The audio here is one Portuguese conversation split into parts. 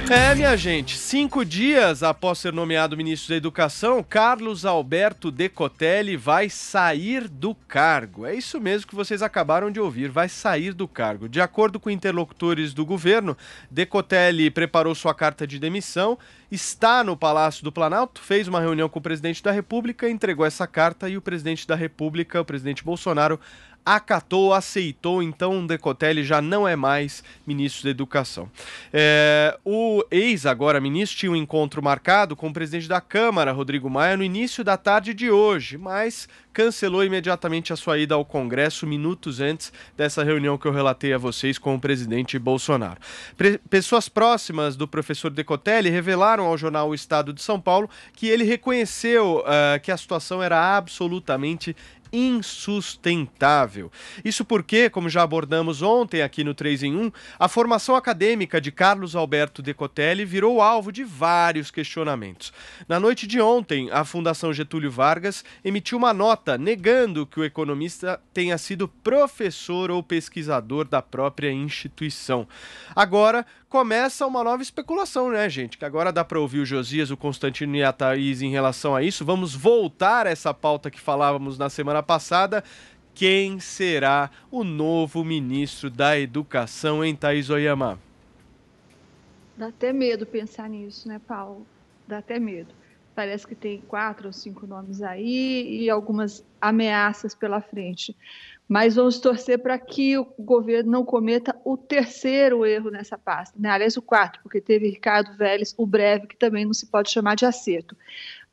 Minha gente, 5 dias após ser nomeado ministro da Educação, Carlos Alberto Decotelli vai sair do cargo. É isso mesmo que vocês acabaram de ouvir, vai sair do cargo. De acordo com interlocutores do governo, Decotelli preparou sua carta de demissão, está no Palácio do Planalto, fez uma reunião com o presidente da República, entregou essa carta e o presidente da República, o presidente Bolsonaro, acatou, aceitou, então Decotelli já não é mais ministro da Educação. O agora ministro tinha um encontro marcado com o presidente da Câmara, Rodrigo Maia, no início da tarde de hoje, mas cancelou imediatamente a sua ida ao Congresso minutos antes dessa reunião que eu relatei a vocês com o presidente Bolsonaro. Pessoas próximas do professor Decotelli revelaram ao jornal O Estado de São Paulo que ele reconheceu que a situação era absolutamente insustentável. Isso porque, como já abordamos ontem aqui no 3 em 1, a formação acadêmica de Carlos Alberto Decotelli virou alvo de vários questionamentos. Na noite de ontem, a Fundação Getúlio Vargas emitiu uma nota negando que o economista tenha sido professor ou pesquisador da própria instituição. Agora, começa uma nova especulação, né, gente? Que agora dá para ouvir o Josias, o Constantino e a Thaís em relação a isso. Vamos voltar a essa pauta que falávamos na semana passada. Quem será o novo ministro da Educação, hein, Thaís Oyama? Dá até medo pensar nisso, né, Paulo? Dá até medo. Parece que tem 4 ou 5 nomes aí e algumas ameaças pela frente. Mas vamos torcer para que o governo não cometa o terceiro erro nessa pasta, né? Aliás, o quarto, porque teve Ricardo Vélez, o breve, que também não se pode chamar de acerto.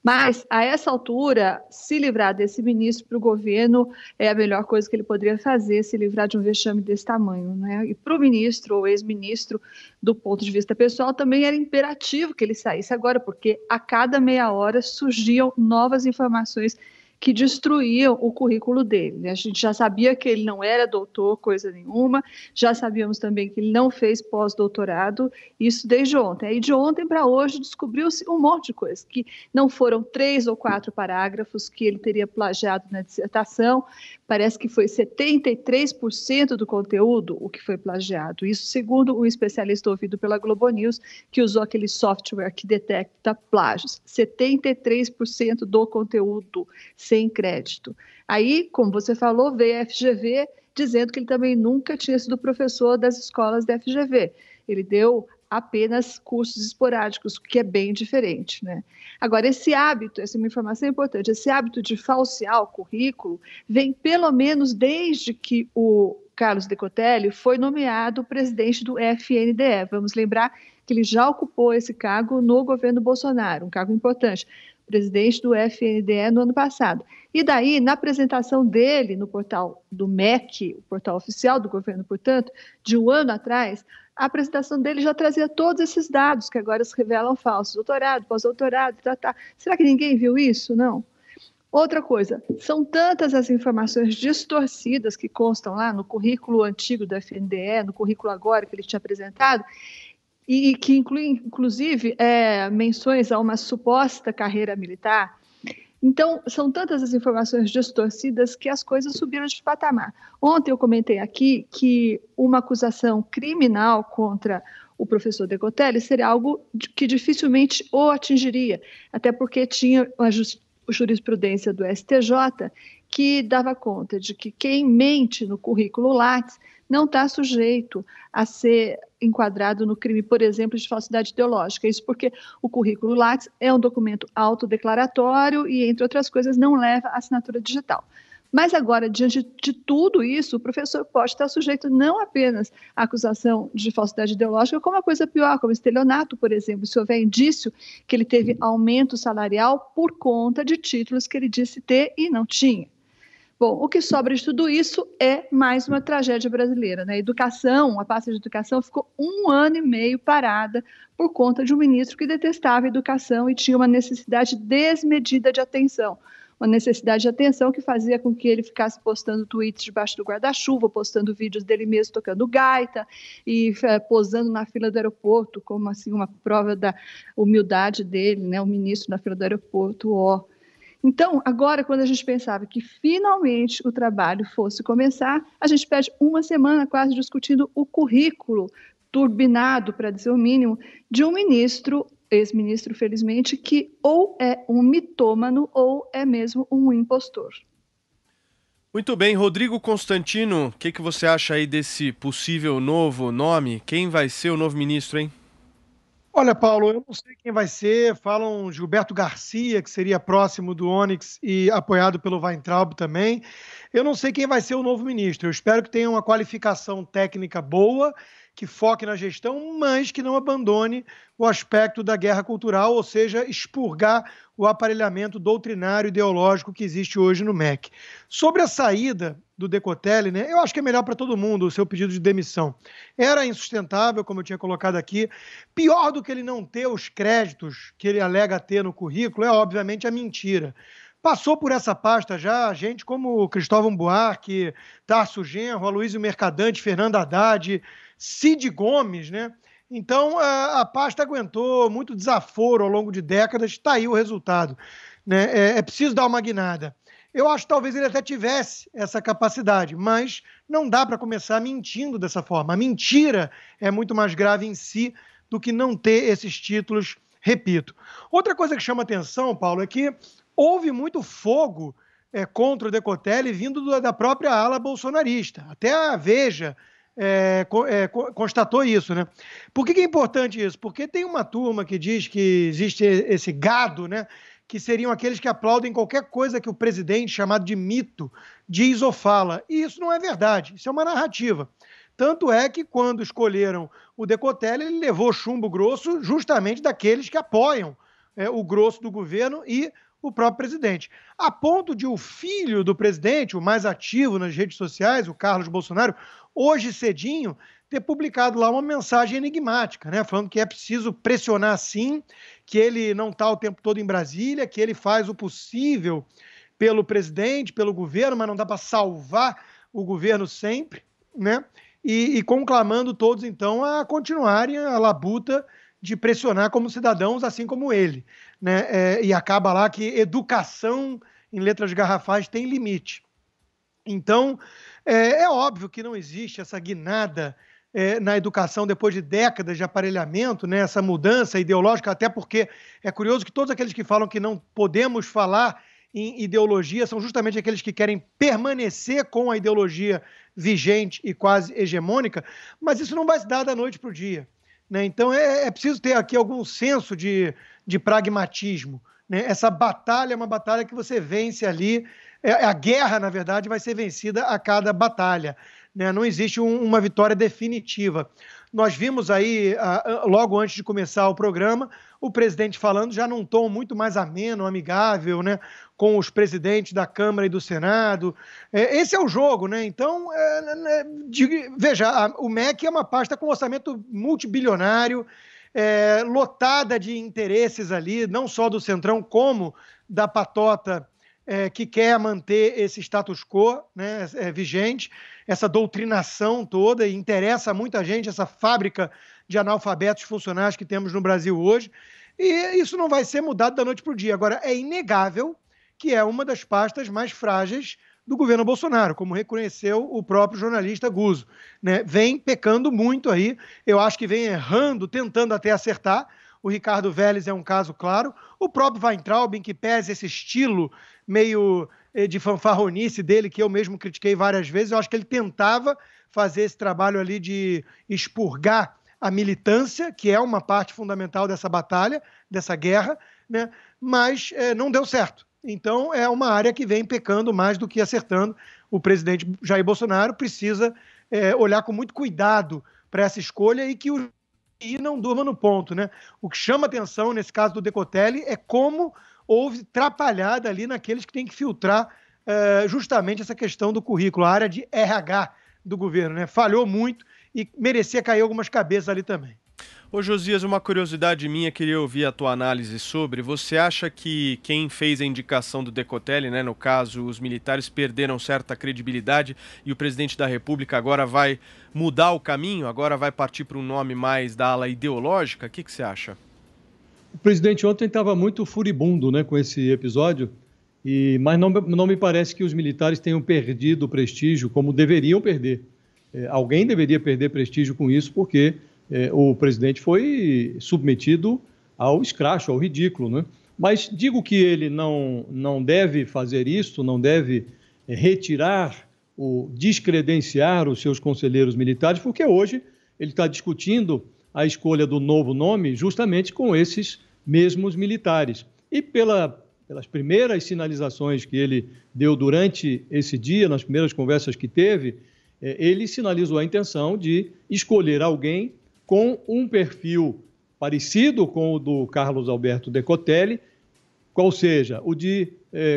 Mas, a essa altura, se livrar desse ministro para o governo é a melhor coisa que ele poderia fazer, se livrar de um vexame desse tamanho, né? E para o ministro ou ex-ministro, do ponto de vista pessoal, também era imperativo que ele saísse agora, porque a cada meia hora surgiam novas informações que destruíam o currículo dele. A gente já sabia que ele não era doutor, coisa nenhuma, já sabíamos também que ele não fez pós-doutorado, isso desde ontem. Aí de ontem para hoje descobriu-se um monte de coisa, que não foram 3 ou 4 parágrafos que ele teria plagiado na dissertação, parece que foi 73% do conteúdo o que foi plagiado, isso segundo um especialista ouvido pela Globo News, que usou aquele software que detecta plágios, 73% do conteúdo sem crédito. Aí, como você falou, veio a FGV dizendo que ele também nunca tinha sido professor das escolas da FGV. Ele deu apenas cursos esporádicos, o que é bem diferente, né? Agora, esse hábito, essa é uma informação importante, esse hábito de falsear o currículo vem pelo menos desde que o Carlos Decotelli foi nomeado presidente do FNDE. Vamos lembrar que ele já ocupou esse cargo no governo Bolsonaro, um cargo importante, presidente do FNDE no ano passado. E daí, na apresentação dele no portal do MEC, o portal oficial do governo, portanto, de um ano atrás, a apresentação dele já trazia todos esses dados que agora se revelam falsos. Doutorado, pós-doutorado, Será que ninguém viu isso? Não. Outra coisa, são tantas as informações distorcidas que constam lá no currículo antigo do FNDE, no currículo agora que ele tinha apresentado, e que inclui, inclusive, menções a uma suposta carreira militar. Então, são tantas as informações distorcidas que as coisas subiram de patamar. Ontem eu comentei aqui que uma acusação criminal contra o professor Decotelli seria algo que dificilmente o atingiria, até porque tinha a jurisprudência do STJ que dava conta de que quem mente no currículo Lattes não está sujeito a ser enquadrado no crime, por exemplo, de falsidade ideológica. Isso porque o currículo Lattes é um documento autodeclaratório e, entre outras coisas, não leva assinatura digital. Mas agora, diante de tudo isso, o professor pode estar sujeito não apenas à acusação de falsidade ideológica, como uma coisa pior, como estelionato, por exemplo, se houver indício que ele teve aumento salarial por conta de títulos que ele disse ter e não tinha. Bom, o que sobra de tudo isso é mais uma tragédia brasileira, né? A pasta de educação ficou 1 ano e meio parada por conta de um ministro que detestava a educação e tinha uma necessidade desmedida de atenção. Uma necessidade de atenção que fazia com que ele ficasse postando tweets debaixo do guarda-chuva, postando vídeos dele mesmo tocando gaita e posando na fila do aeroporto, como assim uma prova da humildade dele, né? O ministro na fila do aeroporto, Então, agora, quando a gente pensava que finalmente o trabalho fosse começar, a gente perde 1 semana quase discutindo o currículo turbinado, para dizer o mínimo, de um ministro, ex-ministro, felizmente, que ou é um mitômano ou é mesmo um impostor. Muito bem, Rodrigo Constantino, o que você acha aí desse possível novo nome? Quem vai ser o novo ministro, hein? Olha, Paulo, eu não sei quem vai ser. Falam Gilberto Garcia, que seria próximo do Onyx e apoiado pelo Weintraub também. Eu não sei quem vai ser o novo ministro. Eu espero que tenha uma qualificação técnica boa, que foque na gestão, mas que não abandone o aspecto da guerra cultural, ou seja, expurgar o aparelhamento doutrinário ideológico que existe hoje no MEC. Sobre a saída do Decotelli, né, eu acho que é melhor para todo mundo o seu pedido de demissão. Era insustentável, como eu tinha colocado aqui. Pior do que ele não ter os créditos que ele alega ter no currículo é, obviamente, a mentira. Passou por essa pasta já gente como Cristóvão Buarque, Tarso Genro, Aloysio Mercadante, Fernando Haddad, Cid Gomes, né? Então, a pasta aguentou muito desaforo ao longo de décadas, está aí o resultado, né? É preciso dar uma guinada. Eu acho que talvez ele até tivesse essa capacidade, mas não dá para começar mentindo dessa forma. A mentira é muito mais grave em si do que não ter esses títulos, repito. Outra coisa que chama atenção, Paulo, é que houve muito fogo contra o Decotelli vindo da própria ala bolsonarista. Até a Veja constatou isso, né? Por que é importante isso? Porque tem uma turma que diz que existe esse gado, né? Que seriam aqueles que aplaudem qualquer coisa que o presidente, chamado de mito, diz ou fala. E isso não é verdade, isso é uma narrativa. Tanto é que quando escolheram o Decotelli, ele levou chumbo grosso justamente daqueles que apoiam o grosso do governo e o próprio presidente. A ponto de o filho do presidente, o mais ativo nas redes sociais, o Carlos Bolsonaro, hoje cedinho, ter publicado lá uma mensagem enigmática, né? Falando que é preciso pressionar sim, que ele não está o tempo todo em Brasília, que ele faz o possível pelo presidente, pelo governo, mas não dá para salvar o governo sempre, né? E conclamando todos, então, a continuarem a labuta de pressionar como cidadãos, assim como ele, né? E acaba lá que educação em letras garrafais tem limite. Então, é óbvio que não existe essa guinada na educação depois de décadas de aparelhamento, né, essa mudança ideológica, até porque é curioso que todos aqueles que falam que não podemos falar em ideologia são justamente aqueles que querem permanecer com a ideologia vigente e quase hegemônica, mas isso não vai se dar da noite para o dia, né? Então é preciso ter aqui algum senso de pragmatismo, né? Essa batalha é uma batalha que você vence ali, a guerra, na verdade, vai ser vencida a cada batalha, né? Não existe uma vitória definitiva. Nós vimos aí, logo antes de começar o programa, o presidente falando já num tom muito mais ameno, amigável, né, com os presidentes da Câmara e do Senado. Esse é o jogo, né? Então, veja, o MEC é uma pasta com orçamento multibilionário, lotada de interesses ali, não só do Centrão, como da patota que quer manter esse status quo, né, vigente, essa doutrinação toda, e interessa a muita gente, essa fábrica de analfabetos funcionais que temos no Brasil hoje, e isso não vai ser mudado da noite para o dia. Agora, é inegável que é uma das pastas mais frágeis do governo Bolsonaro, como reconheceu o próprio jornalista Guzzo, né? Vem pecando muito aí, eu acho que vem errando, tentando até acertar. O Ricardo Vélez é um caso claro, o próprio Weintraub, em que pese esse estilo meio de fanfarronice dele, que eu mesmo critiquei várias vezes, eu acho que ele tentava fazer esse trabalho ali de expurgar a militância, que é uma parte fundamental dessa batalha, dessa guerra, né? Mas não deu certo. Então, é uma área que vem pecando mais do que acertando. O presidente Jair Bolsonaro precisa olhar com muito cuidado para essa escolha e não durma no ponto, né? O que chama atenção nesse caso do Decotelli é como houve trapalhada ali naqueles que têm que filtrar justamente essa questão do currículo, a área de RH do governo, né? Falhou muito e merecia cair algumas cabeças ali também. Ô Josias, uma curiosidade minha, queria ouvir a tua análise sobre. Você acha que quem fez a indicação do Decotelli, né, no caso os militares, perderam certa credibilidade e o presidente da República agora vai mudar o caminho, agora vai partir para um nome mais da ala ideológica? O que você acha? O presidente ontem estava muito furibundo, né, com esse episódio, mas não me parece que os militares tenham perdido o prestígio como deveriam perder. Alguém deveria perder prestígio com isso, porque o presidente foi submetido ao escracho, ao ridículo, né? Mas digo que ele não deve fazer isso, não deve retirar ou descredenciar os seus conselheiros militares, porque hoje ele está discutindo a escolha do novo nome justamente com esses mesmos militares. E pelas primeiras sinalizações que ele deu durante esse dia, nas primeiras conversas que teve, ele sinalizou a intenção de escolher alguém com um perfil parecido com o do Carlos Alberto Decotelli, qual seja o de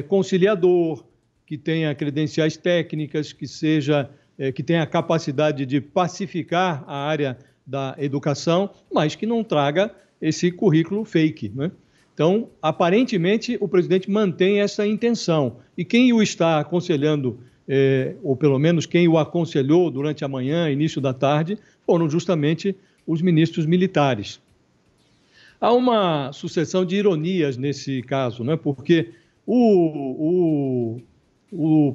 conciliador, que tenha credenciais técnicas, que tenha a capacidade de pacificar a área da educação, mas que não traga esse currículo fake, né? Então, aparentemente, o presidente mantém essa intenção. E quem o está aconselhando, ou pelo menos quem o aconselhou durante a manhã, início da tarde, foram justamente os ministros militares. Há uma sucessão de ironias nesse caso, né? Porque o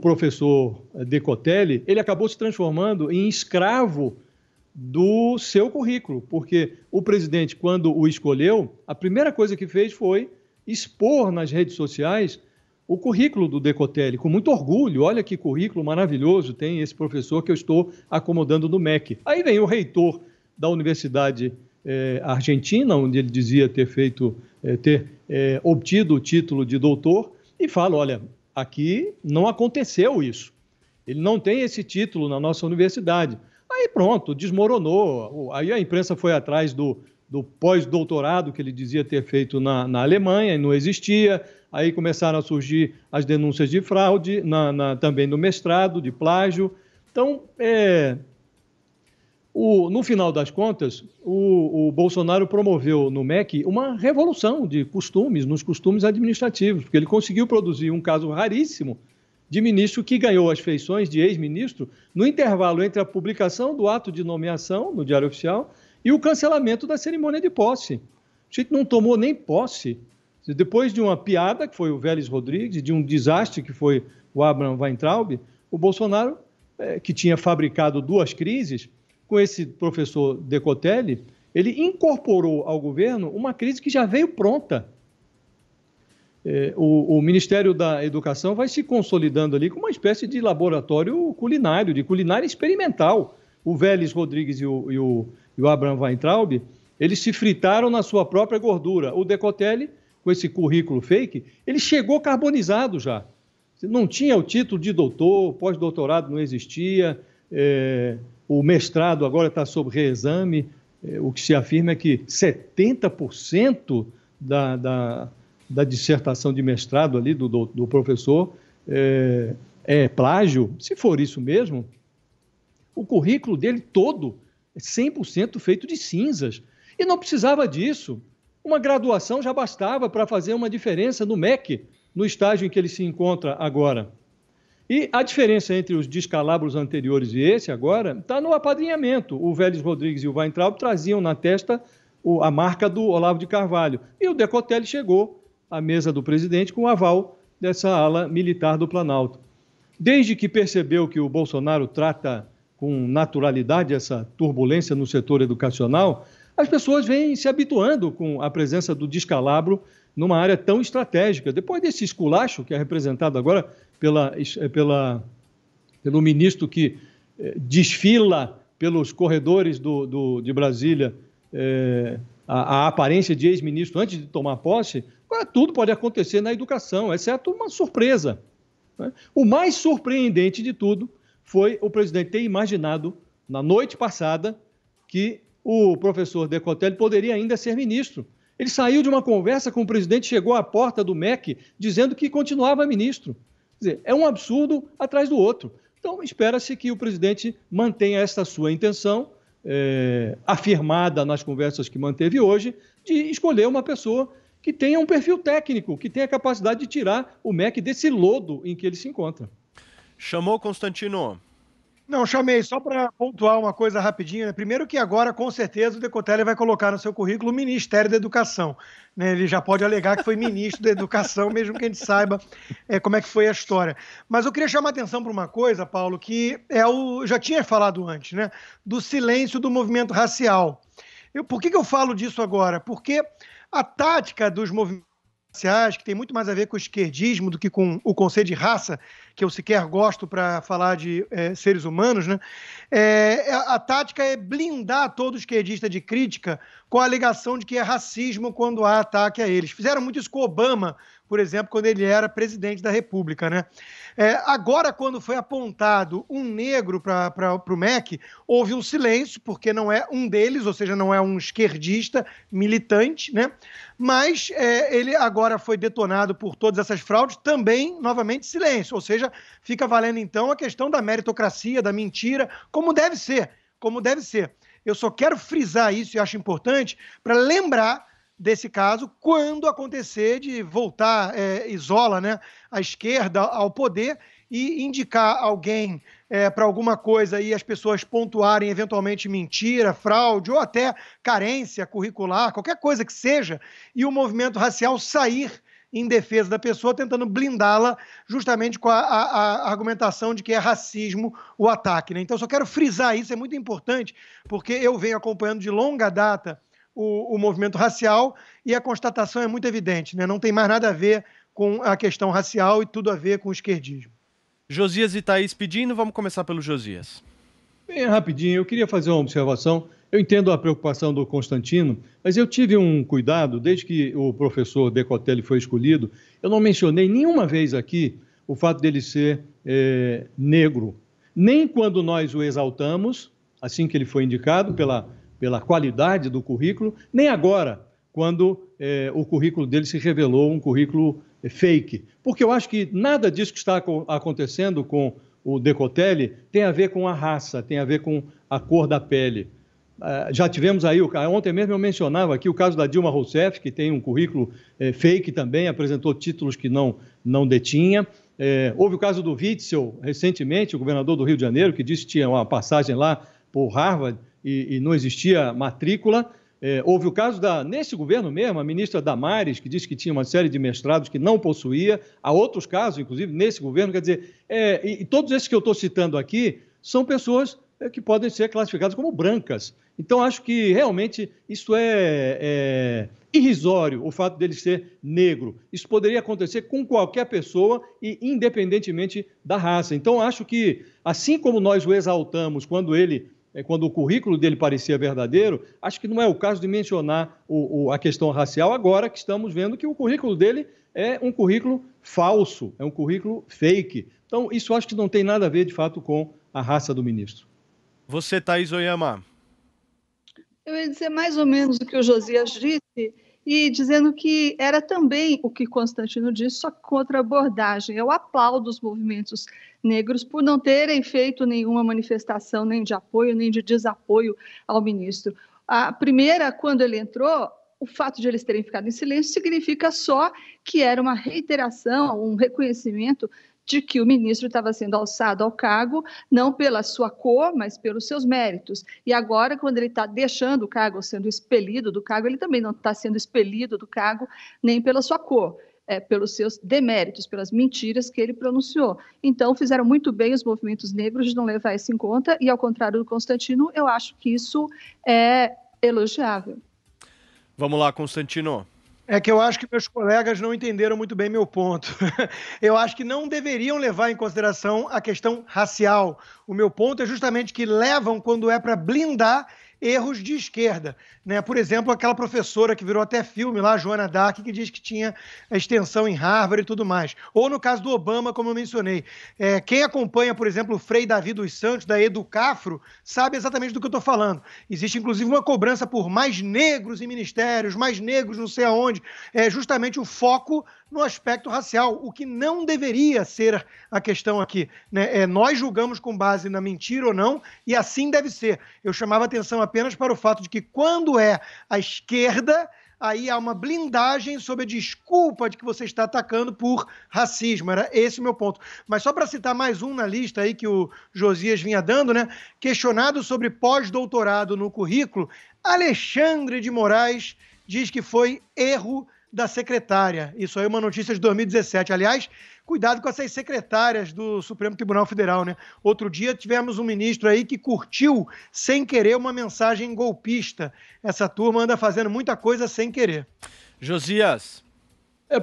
professor Decotelli, ele acabou se transformando em escravo do seu currículo, porque o presidente, quando o escolheu, a primeira coisa que fez foi expor nas redes sociais o currículo do Decotelli, com muito orgulho. Olha que currículo maravilhoso tem esse professor que eu estou acomodando no MEC. Aí vem o reitor da Universidade Argentina, onde ele dizia ter obtido o título de doutor, e fala, olha, aqui não aconteceu isso. Ele não tem esse título na nossa universidade. Aí pronto, desmoronou. Aí a imprensa foi atrás do pós-doutorado que ele dizia ter feito na Alemanha, e não existia. Aí começaram a surgir as denúncias de fraude, também no mestrado, de plágio. Então, no final das contas, o Bolsonaro promoveu no MEC uma revolução de costumes, nos costumes administrativos, porque ele conseguiu produzir um caso raríssimo de ministro que ganhou as feições de ex-ministro no intervalo entre a publicação do ato de nomeação no Diário Oficial e o cancelamento da cerimônia de posse. A gente não tomou nem posse. Depois de uma piada, que foi o Vélez Rodrigues, de um desastre, que foi o Abraham Weintraub, o Bolsonaro, que tinha fabricado duas crises, com esse professor Decotelli, ele incorporou ao governo uma crise que já veio pronta. O Ministério da Educação vai se consolidando ali como uma espécie de laboratório culinário, de culinária experimental. O Vélez Rodrigues e o Abraham Weintraub, eles se fritaram na sua própria gordura. O Decotelli, com esse currículo fake, ele chegou carbonizado já. Não tinha o título de doutor, pós-doutorado não existia, o mestrado agora está sob reexame. O que se afirma é que 70% da dissertação de mestrado ali do professor é plágio. Se for isso mesmo, o currículo dele todo é 100% feito de cinzas. E não precisava disso. Uma graduação já bastava para fazer uma diferença no MEC, no estágio em que ele se encontra agora. E a diferença entre os descalabros anteriores e esse agora está no apadrinhamento. O Vélez Rodrigues e o Weintraub traziam na testa a marca do Olavo de Carvalho. E o Decotelli chegou à mesa do presidente com o aval dessa ala militar do Planalto. Desde que percebeu que o Bolsonaro trata com naturalidade essa turbulência no setor educacional, as pessoas vêm se habituando com a presença do descalabro numa área tão estratégica. Depois desse esculacho, que é representado agora pelo ministro que desfila pelos corredores de Brasília, a aparência de ex-ministro antes de tomar posse, agora tudo pode acontecer na educação, exceto uma surpresa, né? O mais surpreendente de tudo foi o presidente ter imaginado, na noite passada, que o professor Decotelli poderia ainda ser ministro. Ele saiu de uma conversa com o presidente, chegou à porta do MEC, dizendo que continuava ministro. Quer dizer, é um absurdo atrás do outro. Então, espera-se que o presidente mantenha essa sua intenção, afirmada nas conversas que manteve hoje, de escolher uma pessoa que tenha um perfil técnico, que tenha capacidade de tirar o MEC desse lodo em que ele se encontra. Chamou, Constantino? Não, chamei só para pontuar uma coisa rapidinho, né? Primeiro que agora, com certeza, o Decotelli vai colocar no seu currículo o Ministério da Educação, né? Ele já pode alegar que foi ministro da Educação, mesmo que a gente saiba como é que foi a história. Mas eu queria chamar a atenção para uma coisa, Paulo, que já tinha falado antes, né? Do silêncio do movimento racial. Por que eu falo disso agora? Porque a tática dos movimentos raciais, que tem muito mais a ver com o esquerdismo do que com o conceito de raça, que eu sequer gosto para falar de seres humanos, né? A tática é blindar todo esquerdista de crítica com a alegação de que é racismo quando há ataque a eles. Fizeram muito isso com Obama, por exemplo, quando ele era presidente da República, né? Agora, quando foi apontado um negro para o MEC, houve um silêncio, porque não é um deles, ou seja, não é um esquerdista militante, né? Mas ele agora foi detonado por todas essas fraudes, também, novamente, silêncio, ou seja, fica valendo, então, a questão da meritocracia, da mentira, como deve ser, como deve ser. Eu só quero frisar isso e acho importante para lembrar desse caso quando acontecer de voltar, isola, né, a esquerda ao poder e indicar alguém para alguma coisa e as pessoas pontuarem eventualmente mentira, fraude ou até carência curricular, qualquer coisa que seja, e o movimento racial sair em defesa da pessoa, tentando blindá-la justamente com a argumentação de que é racismo o ataque, né? Então, eu só quero frisar isso, é muito importante, porque eu venho acompanhando de longa data o movimento racial e a constatação é muito evidente, né? Não tem mais nada a ver com a questão racial e tudo a ver com o esquerdismo. Josias e Thaís pedindo, vamos começar pelo Josias. Bem rapidinho, eu queria fazer uma observação. Eu entendo a preocupação do Constantino, mas eu tive um cuidado, desde que o professor Decotelli foi escolhido, eu não mencionei nenhuma vez aqui o fato dele ser negro. Nem quando nós o exaltamos, assim que ele foi indicado pela qualidade do currículo, nem agora, quando o currículo dele se revelou um currículo fake. Porque eu acho que nada disso que está acontecendo com o Decotelli tem a ver com a raça, tem a ver com a cor da pele. Já tivemos aí, ontem mesmo eu mencionava aqui o caso da Dilma Rousseff, que tem um currículo fake também, apresentou títulos que não detinha. Houve o caso do Witzel, recentemente, o governador do Rio de Janeiro, que disse que tinha uma passagem lá por Harvard e não existia matrícula. Houve o caso nesse governo mesmo, a ministra Damares, que disse que tinha uma série de mestrados que não possuía. Há outros casos, inclusive, nesse governo. Quer dizer, e todos esses que eu estou citando aqui são pessoas que podem ser classificadas como brancas. Então, acho que realmente isso é irrisório, o fato dele ser negro. Isso poderia acontecer com qualquer pessoa e independentemente da raça. Então, acho que, assim como nós o exaltamos quando o currículo dele parecia verdadeiro, acho que não é o caso de mencionar a questão racial agora que estamos vendo que o currículo dele é um currículo falso, é um currículo fake. Então, isso acho que não tem nada a ver, de fato, com a raça do ministro. Você, Thaís Oyama. Eu ia dizer mais ou menos o que o Josias disse, e dizendo que era também o que Constantino disse, só que com outra abordagem. Eu aplaudo os movimentos negros por não terem feito nenhuma manifestação, nem de apoio, nem de desapoio ao ministro. A primeira, quando ele entrou, o fato de eles terem ficado em silêncio significa só que era uma reiteração, um reconhecimento de que o ministro estava sendo alçado ao cargo, não pela sua cor, mas pelos seus méritos. E agora, quando ele está deixando o cargo, sendo expelido do cargo, ele também não está sendo expelido do cargo nem pela sua cor, pelos seus deméritos, pelas mentiras que ele pronunciou. Então, fizeram muito bem os movimentos negros de não levar isso em conta, e ao contrário do Constantino, eu acho que isso é elogiável. Vamos lá, Constantino. É que eu acho que meus colegas não entenderam muito bem meu ponto. Eu acho que não deveriam levar em consideração a questão racial. O meu ponto é justamente que levam quando é para blindar erros de esquerda, né? Por exemplo, aquela professora que virou até filme lá, Joana Dark, que diz que tinha a extensão em Harvard e tudo mais. Ou no caso do Obama, como eu mencionei. Quem acompanha, por exemplo, o Frei Davi dos Santos, da Educafro, sabe exatamente do que eu estou falando. Existe, inclusive, uma cobrança por mais negros em ministérios, mais negros não sei aonde. É justamente o foco no aspecto racial, o que não deveria ser a questão aqui, né? Nós julgamos com base na mentira ou não, e assim deve ser. Eu chamava atenção apenas para o fato de que quando é a esquerda, aí há uma blindagem sob a desculpa de que você está atacando por racismo. Era esse o meu ponto. Mas só para citar mais um na lista aí que o Josias vinha dando, né? Questionado sobre pós-doutorado no currículo, Alexandre de Moraes diz que foi erro da secretária. Isso aí é uma notícia de 2017. Aliás, cuidado com essas secretárias do Supremo Tribunal Federal, né? Outro dia tivemos um ministro aí que curtiu, sem querer, uma mensagem golpista. Essa turma anda fazendo muita coisa sem querer. Josias.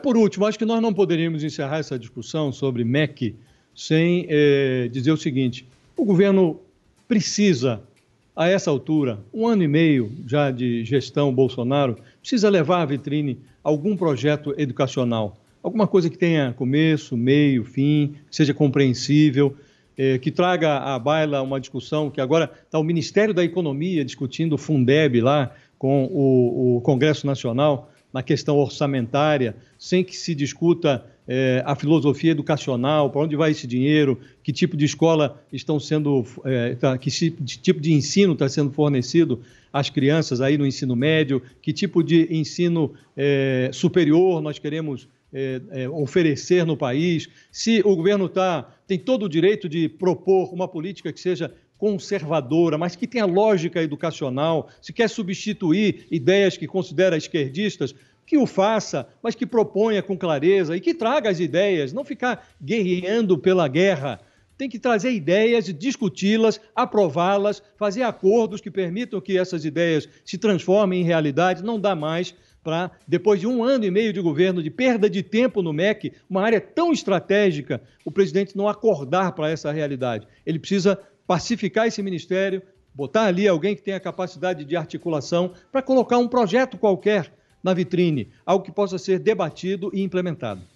Por último, acho que nós não poderíamos encerrar essa discussão sobre MEC sem dizer o seguinte: o governo precisa, a essa altura, 1 ano e meio já de gestão Bolsonaro, precisa levar à vitrine algum projeto educacional, alguma coisa que tenha começo, meio, fim, que seja compreensível, que traga à baila uma discussão que agora está o Ministério da Economia discutindo o Fundeb lá com o Congresso Nacional na questão orçamentária, sem que se discuta a filosofia educacional, para onde vai esse dinheiro, que tipo de escola estão sendo, que tipo de ensino está sendo fornecido às crianças aí no ensino médio, que tipo de ensino superior nós queremos oferecer no país, se o governo tem todo o direito de propor uma política que seja conservadora, mas que tenha lógica educacional, se quer substituir ideias que considera esquerdistas, que o faça, mas que proponha com clareza e que traga as ideias, não ficar guerreando pela guerra. Tem que trazer ideias, discuti-las, aprová-las, fazer acordos que permitam que essas ideias se transformem em realidade. Não dá mais para, depois de 1 ano e meio de governo, de perda de tempo no MEC, uma área tão estratégica, o presidente não acordar para essa realidade. Ele precisa pacificar esse ministério, botar ali alguém que tenha capacidade de articulação para colocar um projeto qualquer na vitrine, algo que possa ser debatido e implementado.